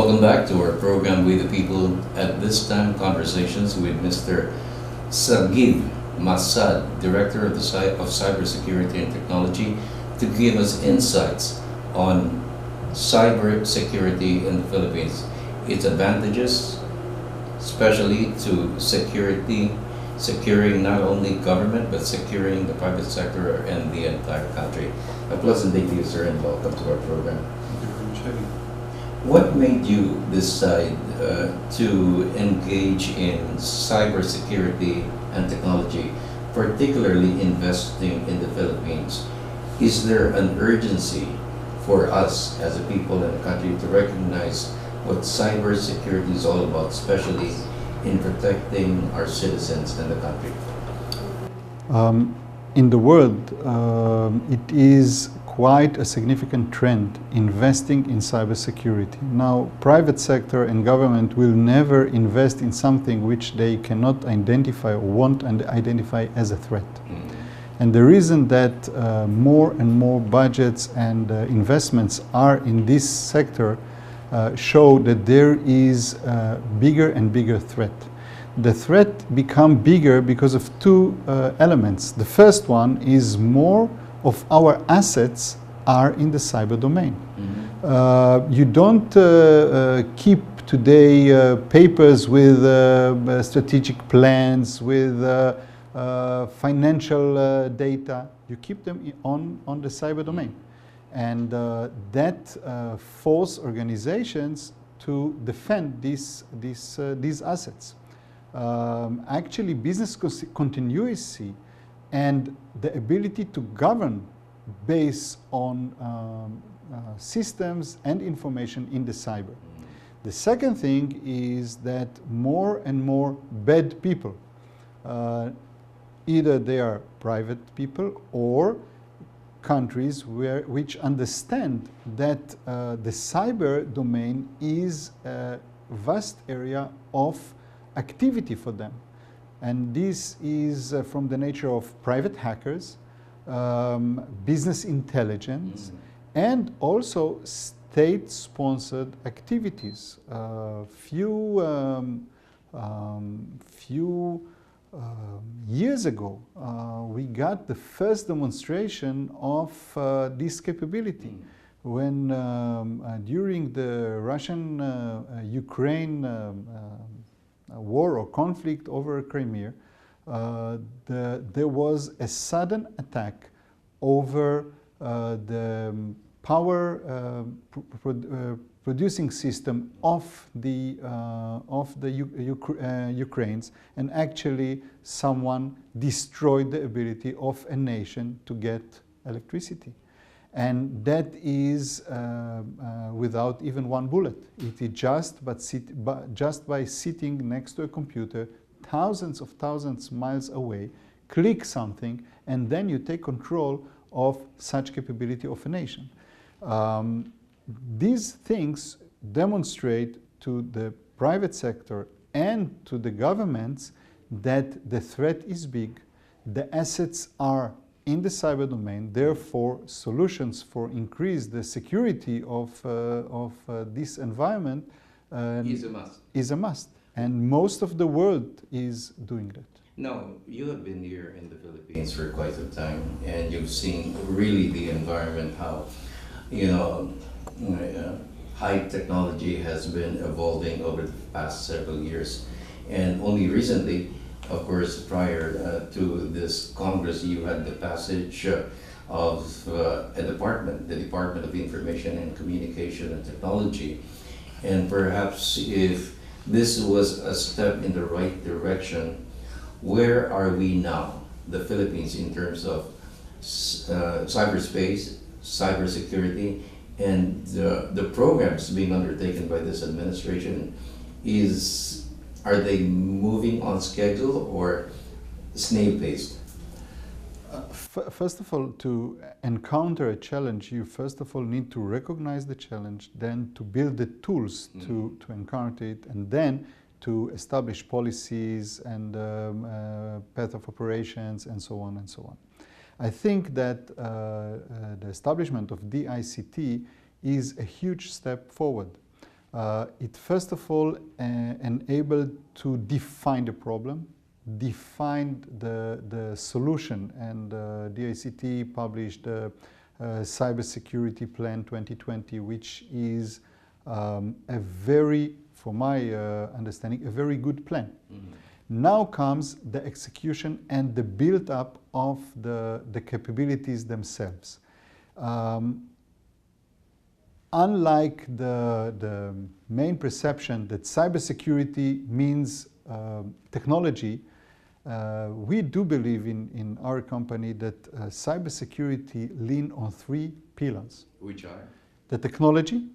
Welcome back to our program, We the People. At this time, conversations with Mr. Sagiv Massad, Director of Cybersecurity and Technology, to give us insights on cybersecurity in the Philippines, its advantages, especially to securing not only government, but securing the private sector and the entire country. A pleasant day to you, sir, and welcome to our program. Thank you very much, Eddie. What made you decide to engage in cybersecurity and technology, particularly investing in the Philippines? Is there an urgency for us as a people and a country to recognize what cybersecurity is all about, especially in protecting our citizens and the country? In the world, it is quite a significant trend investing in cybersecurity. Now, private sector and government will never invest in something which they cannot identify or won't identify as a threat. And the reason that more and more budgets and investments are in this sector show that there is a bigger and bigger threat. The threat become bigger because of two elements. The first one is more of our assets are in the cyber domain. You don't keep today papers with strategic plans, with financial data. You keep them on the cyber domain. And that force organizations to defend these assets. Actually, business continuity and the ability to govern based on systems and information in the cyber. The second thing is that more and more bad people, either they are private people or countries which understand that the cyber domain is a vast area of activity for them. And this is from the nature of private hackers, business intelligence, and also state-sponsored activities. Few years ago, we got the first demonstration of this capability when during the Russian-Ukraine war or conflict over Crimea, there was a sudden attack over the power producing system of the Ukrainians, and actually someone destroyed the ability of a nation to get electricity. And that is without even one bullet. It is just by sitting next to a computer, thousands miles away, click something, and then you take control of such capability of a nation. These things demonstrate to the private sector and to the governments that the threat is big, the assets are in the cyber domain, therefore solutions for increase the security of this environment is a must. And most of the world is doing that. Now, you have been here in the Philippines for quite some time, and you've seen really the environment, how, high technology has been evolving over the past several years. And only recently, of course, prior to this Congress, you had the passage of a department, the Department of Information and Communication and Technology. And perhaps if this was a step in the right direction, where are we now, the Philippines, in terms of cyberspace, cybersecurity, and the programs being undertaken by this administration? Are they moving on schedule or snail-paced? First of all, to encounter a challenge, you first of all need to recognize the challenge, then to build the tools to encounter it, and then to establish policies and path of operations and so on and so on. I think that the establishment of DICT is a huge step forward. It first of all enabled to define the problem, define the solution, and DICT published the Cybersecurity Plan 2020, which is a very, for my understanding, a very good plan. Mm-hmm. Now comes the execution and the build-up of the capabilities themselves. Unlike the main perception that cybersecurity means technology, we do believe in our company that cybersecurity lean on three pillars. Which are? The technology,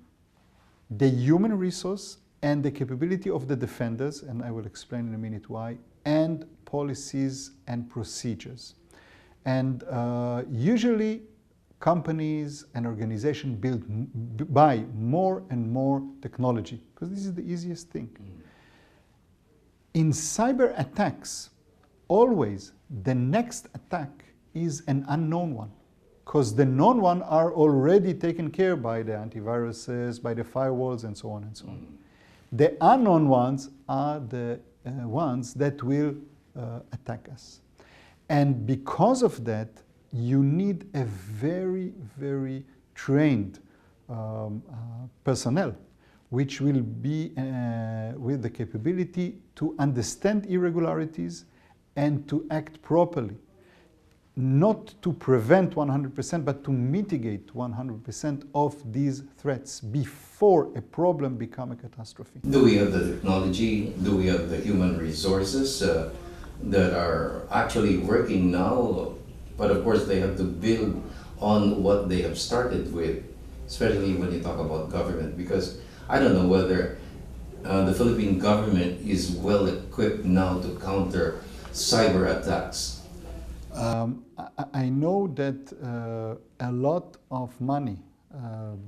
the human resource, and the capability of the defenders, and I will explain in a minute why, and policies and procedures. And usually companies and organizations buy more and more technology, because this is the easiest thing. Mm. In cyber attacks, always the next attack is an unknown one, because the known ones are already taken care by the antiviruses, by the firewalls, and so on and so on. Mm. The unknown ones are the ones that will attack us. And because of that, you need a very, very trained personnel, which will be with the capability to understand irregularities and to act properly. Not to prevent 100%, but to mitigate 100% of these threats before a problem becomes a catastrophe. Do we have the technology? Do we have the human resources that are actually working now? But of course, they have to build on what they have started with, especially when you talk about government, because I don't know whether the Philippine government is well equipped now to counter cyber attacks. I know that a lot of money,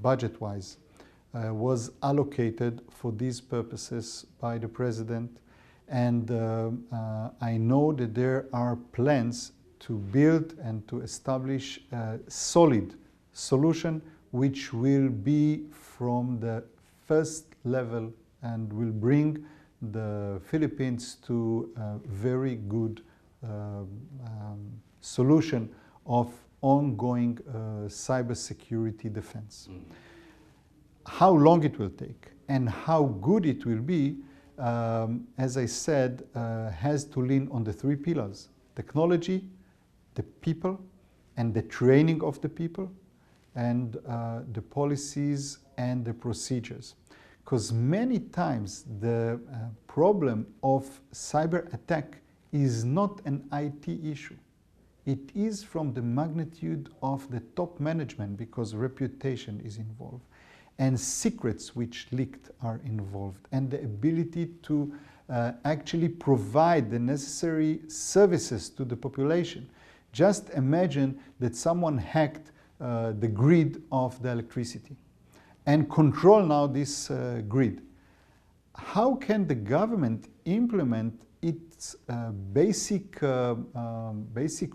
budget-wise, was allocated for these purposes by the president, and I know that there are plans to build and to establish a solid solution which will be from the first level and will bring the Philippines to a very good solution of ongoing cybersecurity defense. Mm. How long it will take and how good it will be, as I said, has to lean on the three pillars: technology, the people, and the training of the people, and the policies and the procedures. Because many times the problem of cyber attack is not an IT issue. It is from the magnitude of the top management, because reputation is involved, and secrets which leaked are involved, and the ability to actually provide the necessary services to the population. Just imagine that someone hacked the grid of the electricity and control now this grid. How can the government implement its basic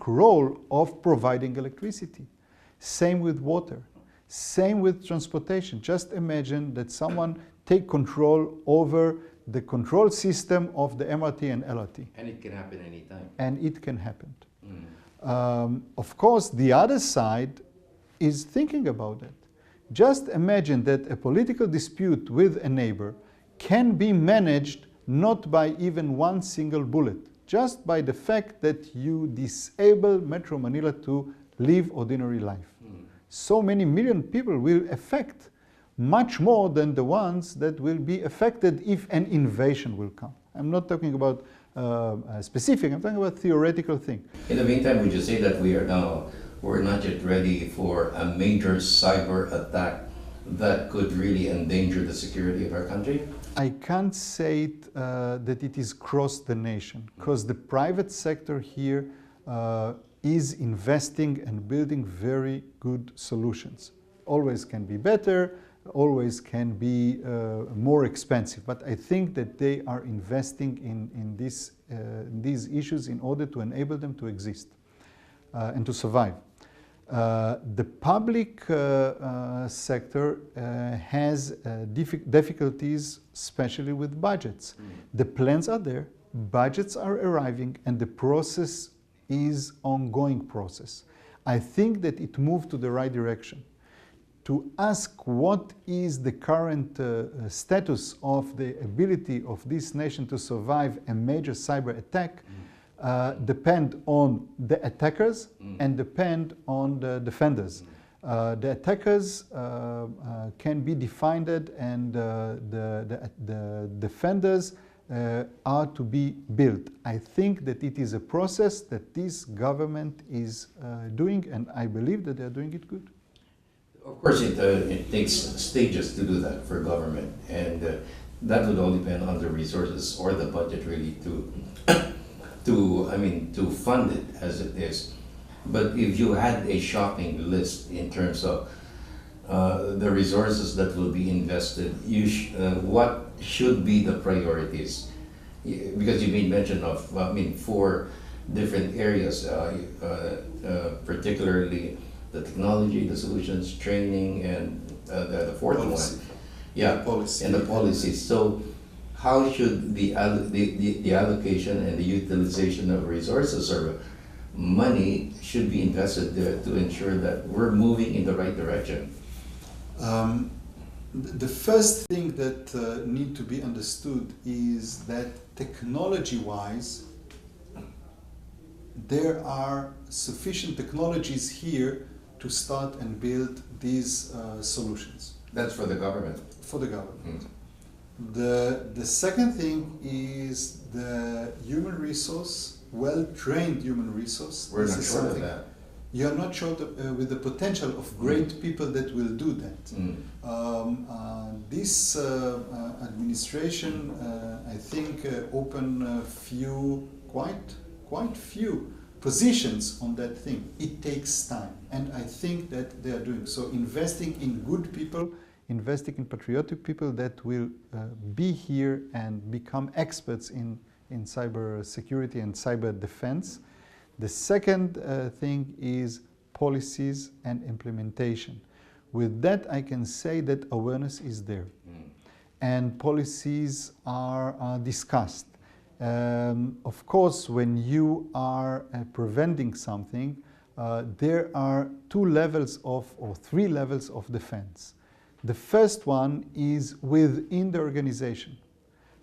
role of providing electricity? Same with water, same with transportation. Just imagine that someone take control over the control system of the MRT and LRT. And it can happen anytime. And it can happen. Mm. Of course, the other side is thinking about it. Just imagine that a political dispute with a neighbor can be managed not by even one single bullet, just by the fact that you disable Metro Manila to live ordinary life. Mm. So many million people will affect much more than the ones that will be affected if an invasion will come. I'm not talking about specific, I'm talking about theoretical thing. In the meantime, would you say that we're not yet ready for a major cyber attack that could really endanger the security of our country? I can't say that it is across the nation, because the private sector here is investing and building very good solutions. Always can be better, always can be more expensive, but I think that they are investing in these issues in order to enable them to exist and to survive. The public sector has difficulties, especially with budgets. The plans are there, budgets are arriving, and the process is ongoing process. I think that it moved to the right direction. To ask what is the current status of the ability of this nation to survive a major cyber attack depend on the attackers and depend on the defenders. The attackers can be defined and the defenders are to be built. I think that it is a process that this government is doing, and I believe that they are doing it good. Of course, it takes stages to do that for government, and that would all depend on the resources or the budget really to fund it as it is. But if you had a shopping list in terms of the resources that will be invested, what should be the priorities? Because you made mention of, 4 different areas, particularly the technology, the solutions, training, and the fourth policy. one. Yeah, Policy. and the policies. So how should the allocation and the utilization of resources or money should be invested there to ensure that we're moving in the right direction? The first thing that need to be understood is that technology-wise, there are sufficient technologies here to start and build these solutions. That's for the government. For the government. The second thing is the human resource, well-trained human resource. We're This not is short of something- that. You are not short with the potential of great people that will do that. This administration, I think, opened quite few positions on that thing. It takes time, and I think that they are doing so. Investing in good people, investing in patriotic people that will be here and become experts in cyber security and cyber defense. The second thing is policies and implementation. With that, I can say that awareness is there, and policies are discussed. Of course, when you are preventing something, there are 2 levels or 3 levels of defense. The first one is within the organization.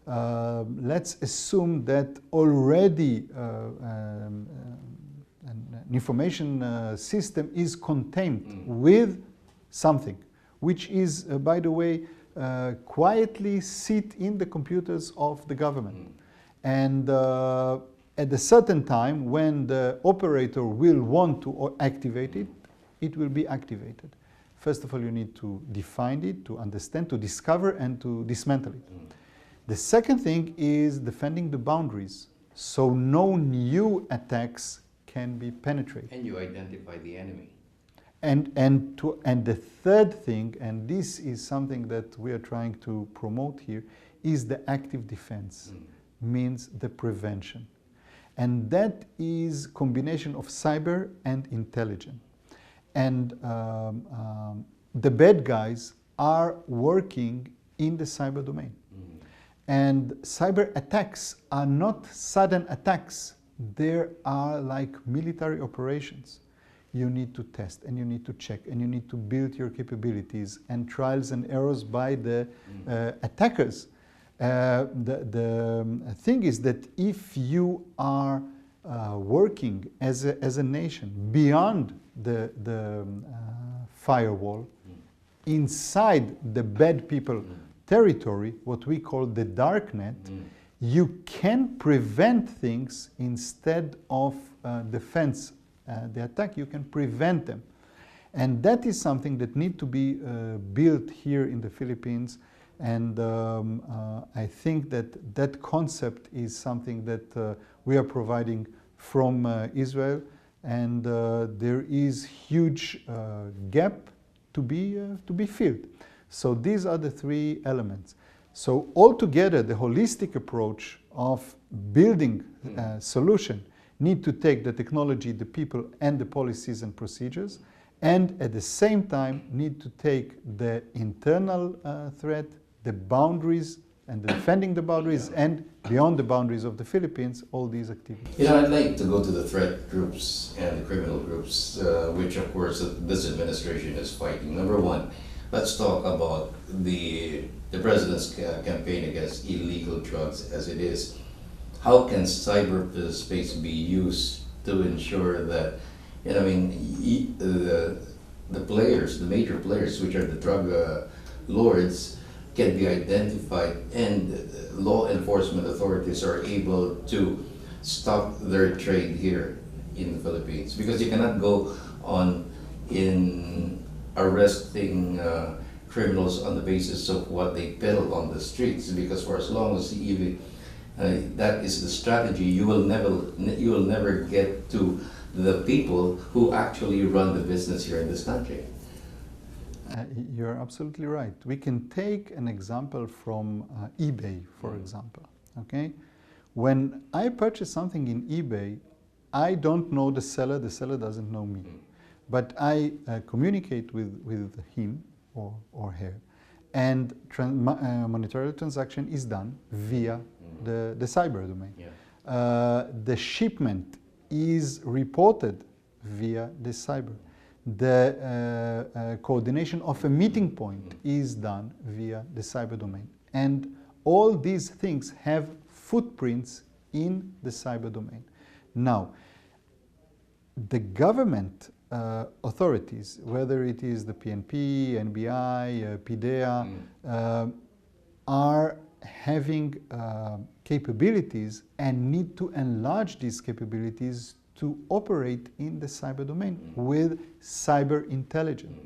Let's assume that already an information system is contained with something, which is, by the way, quietly sit in the computers of the government. And at a certain time, when the operator will want to activate it, it will be activated. First of all, you need to define it, to understand, to discover, and to dismantle it. The second thing is defending the boundaries, so no new attacks can be penetrated. And you identify the enemy. And the third thing, and this is something that we are trying to promote here, is the active defense, means the prevention. And that is combination of cyber and intelligence. And the bad guys are working in the cyber domain. And cyber attacks are not sudden attacks. There are like military operations. You need to test, and you need to check, and you need to build your capabilities, and trials and errors by the attackers. The thing is that if you are working as a nation beyond the firewall, inside the bad people territory, what we call the dark net, you can prevent things instead of defense the attack. You can prevent them, and that is something that need to be built here in the Philippines. And I think that that concept is something that we are providing from Israel, and there is huge gap to be filled. So these are the 3 elements. So altogether, the holistic approach of building a solution need to take the technology, the people, and the policies and procedures, and at the same time need to take the internal threat, the boundaries, and defending the boundaries, and beyond the boundaries of the Philippines, all these activities. You know, I'd like to go to the threat groups and the criminal groups, which of course this administration is fighting. Number one, let's talk about the president's campaign against illegal drugs as it is. How can cyberspace be used to ensure that, you know, I mean, the players, the major players, which are the drug lords, can be identified and law enforcement authorities are able to stop their trade here in the Philippines? Because you cannot go on in arresting criminals on the basis of what they peddle on the streets, because for as long as even that is the strategy, you will never get to the people who actually run the business here in this country. You're absolutely right. We can take an example from eBay, for example. Okay, when I purchase something in eBay, I don't know the seller doesn't know me, but I communicate with him or her, and monetary transaction is done via the cyber domain. Yeah. The shipment is reported via the cyber. The coordination of a meeting point is done via the cyber domain. And all these things have footprints in the cyber domain. Now, the government authorities, whether it is the PNP, NBI, PIDEA, are having capabilities and need to enlarge these capabilities to operate in the cyber domain with cyber intelligence.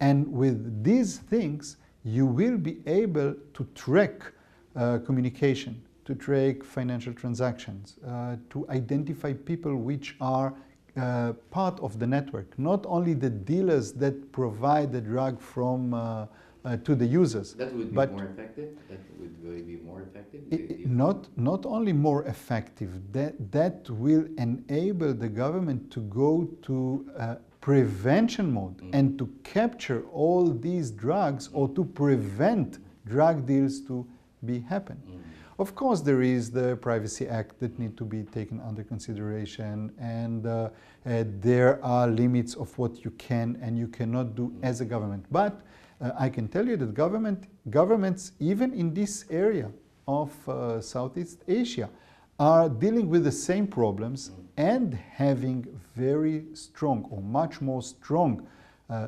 And with these things, you will be able to track communication, to track financial transactions, to identify people which are part of the network, not only the dealers that provide the drug from to the users. That would be more effective? That would be more effective? Not only more effective, that will enable the government to go to prevention mode and to capture all these drugs or to prevent drug deals to be happen. Of course, there is the Privacy Act that need to be taken under consideration, and there are limits of what you can and you cannot do as a government. But I can tell you that governments, even in this area of Southeast Asia, are dealing with the same problems and having very strong or much more strong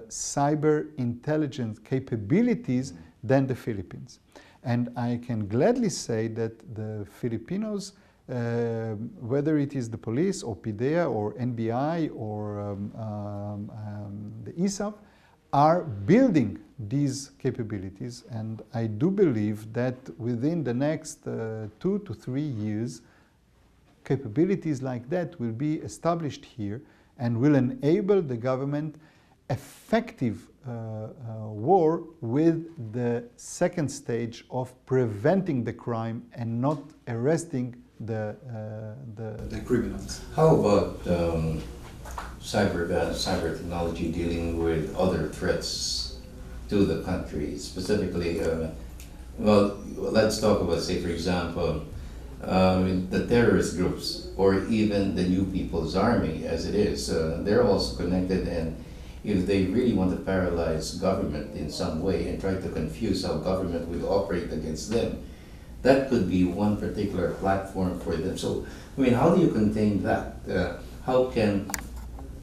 cyber intelligence capabilities than the Philippines. And I can gladly say that the Filipinos, whether it is the police or PIDEA or NBI or the ISAF, are building these capabilities, and I do believe that within the next 2 to 3 years, capabilities like that will be established here and will enable the government effective war with the second stage of preventing the crime and not arresting the criminals. How about cyber technology dealing with other threats to the country, specifically? Well, let's talk about, say, for example, the terrorist groups or even the New People's Army, as it is. They're also connected, and if they really want to paralyze government in some way and try to confuse how government will operate against them, that could be one particular platform for them. So, I mean, how do you contain that? How can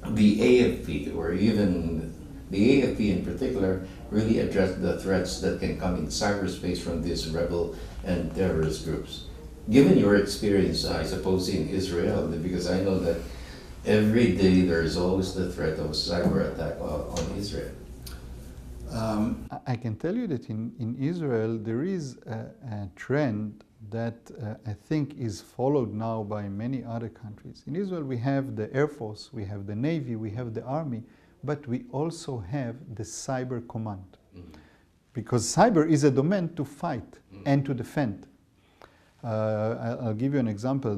the AFP, or even the AFP in particular, really address the threats that can come in cyberspace from these rebel and terrorist groups? Given your experience, I suppose, in Israel, because I know that every day there is always the threat of a cyber attack on Israel. I can tell you that in Israel there is a trend that I think is followed now by many other countries. In Israel we have the Air Force, we have the Navy, we have the Army, but we also have the Cyber Command. Because cyber is a domain to fight and to defend. I'll give you an example.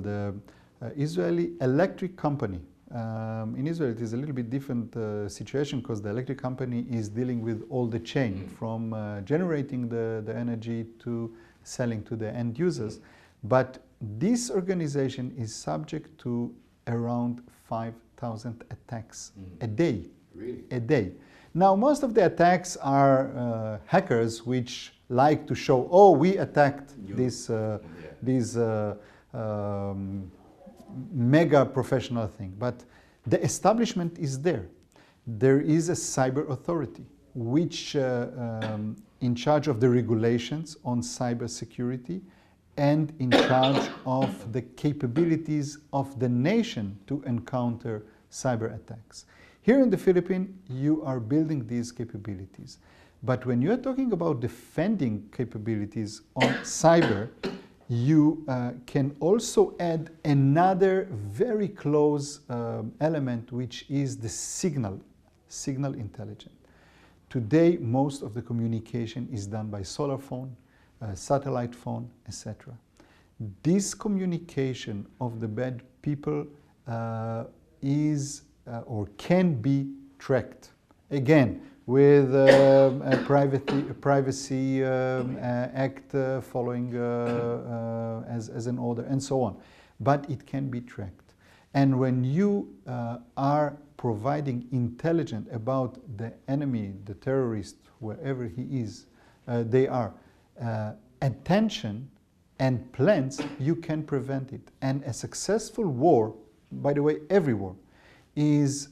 Israeli electric company. In Israel, it is a little bit different situation because the electric company is dealing with all the chain from generating the energy to selling to the end users. But this organization is subject to around 5,000 attacks a day. Really? A day. Now, most of the attacks are hackers which like to show, oh, we attacked these mega professional thing. But the establishment is there. There is a cyber authority which in charge of the regulations on cyber security and in charge of the capabilities of the nation to encounter cyber attacks. Here in the Philippines, you are building these capabilities. But when you are talking about defending capabilities on cyber, you can also add another very close element, which is the signal intelligence. Today, most of the communication is done by solar phone, satellite phone, etc. This communication of the bad people is or can be tracked. Again, with a privacy act following as an order and so on. But it can be tracked. And when you are providing intelligence about the enemy, the terrorist, wherever he is, they are, attention and plans, you can prevent it. And a successful war, by the way, every war, is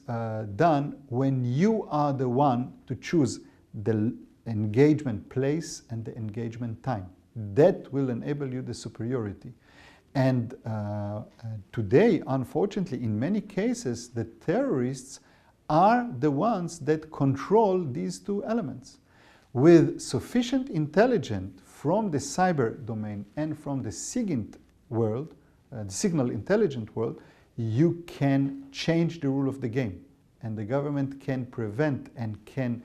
done when you are the one to choose the engagement place and the engagement time. That will enable you the superiority. And today, unfortunately, in many cases, the terrorists are the ones that control these two elements. With sufficient intelligence from the cyber domain and from the SIGINT world, the signal intelligent world, you can change the rule of the game, and the government can prevent and can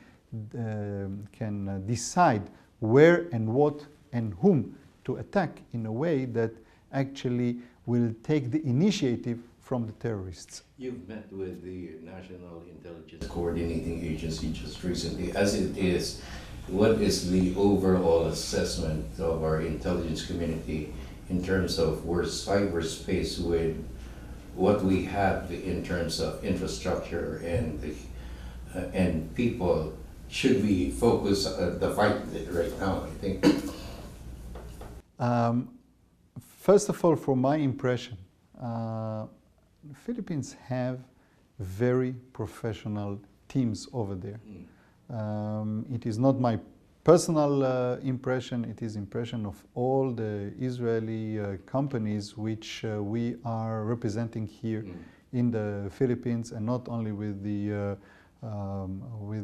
decide where and what and whom to attack in a way that actually will take the initiative from the terrorists. You've met with the National Intelligence Coordinating Agency just recently. As it is, what is the overall assessment of our intelligence community in terms of where cyberspace with what we have in terms of infrastructure and people should we focus the fight right now, I think? First of all, from my impression, Philippines have very professional teams over there. It is not my personal impression, it is impression of all the Israeli companies which we are representing here in the Philippines, and not only with the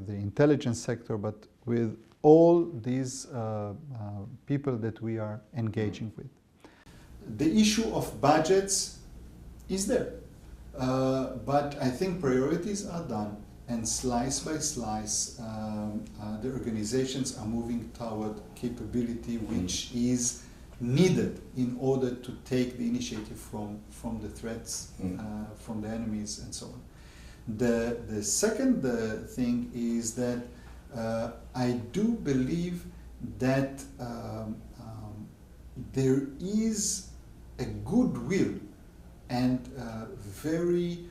intelligence sector, but with all these people that we are engaging with. The issue of budgets is there, but I think priorities are done. And slice by slice, the organizations are moving toward capability which is needed in order to take the initiative from the threats, from the enemies, and so on. The second thing is that I do believe that there is a goodwill and very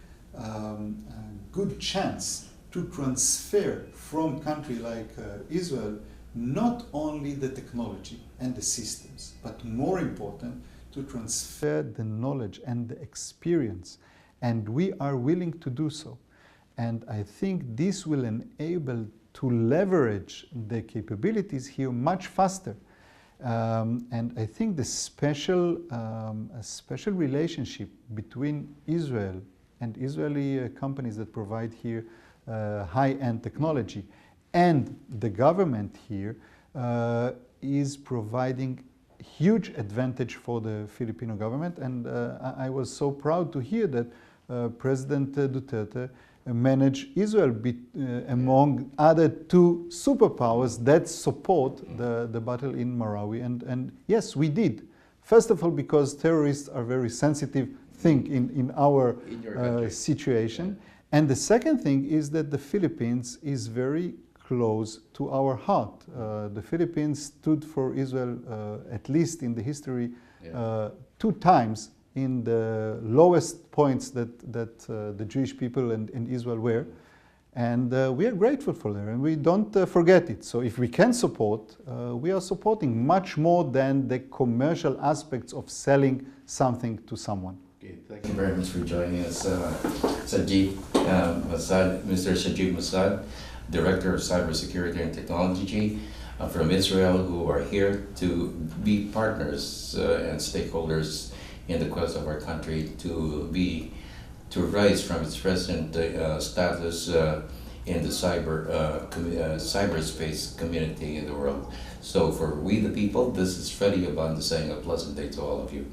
good chance to transfer from country like Israel not only the technology and the systems, but more important, to transfer the knowledge and the experience. And we are willing to do so. And I think this will enable to leverage the capabilities here much faster. And I think the special relationship between Israel and Israeli companies that provide here high-end technology and the government here is providing huge advantage for the Filipino government. And I was so proud to hear that President Duterte managed Israel among other two superpowers that support the battle in Marawi. And yes, we did. First of all, because terrorists are very sensitive thing in our In your country. situation. And the second thing is that the Philippines is very close to our heart. The Philippines stood for Israel, at least in the history, two times in the lowest points that the Jewish people and Israel were. And we are grateful for that, and we don't forget it. So if we can support, we are supporting much more than the commercial aspects of selling something to someone. Okay, thank you very much for joining us, Sagiv Massad, Mr. Sagiv Massad, Director of Cybersecurity and Technology from Israel, who are here to be partners and stakeholders in the quest of our country to rise from its present status in the cyberspace community in the world. So for we the people, this is Freddie Abanda saying a pleasant day to all of you.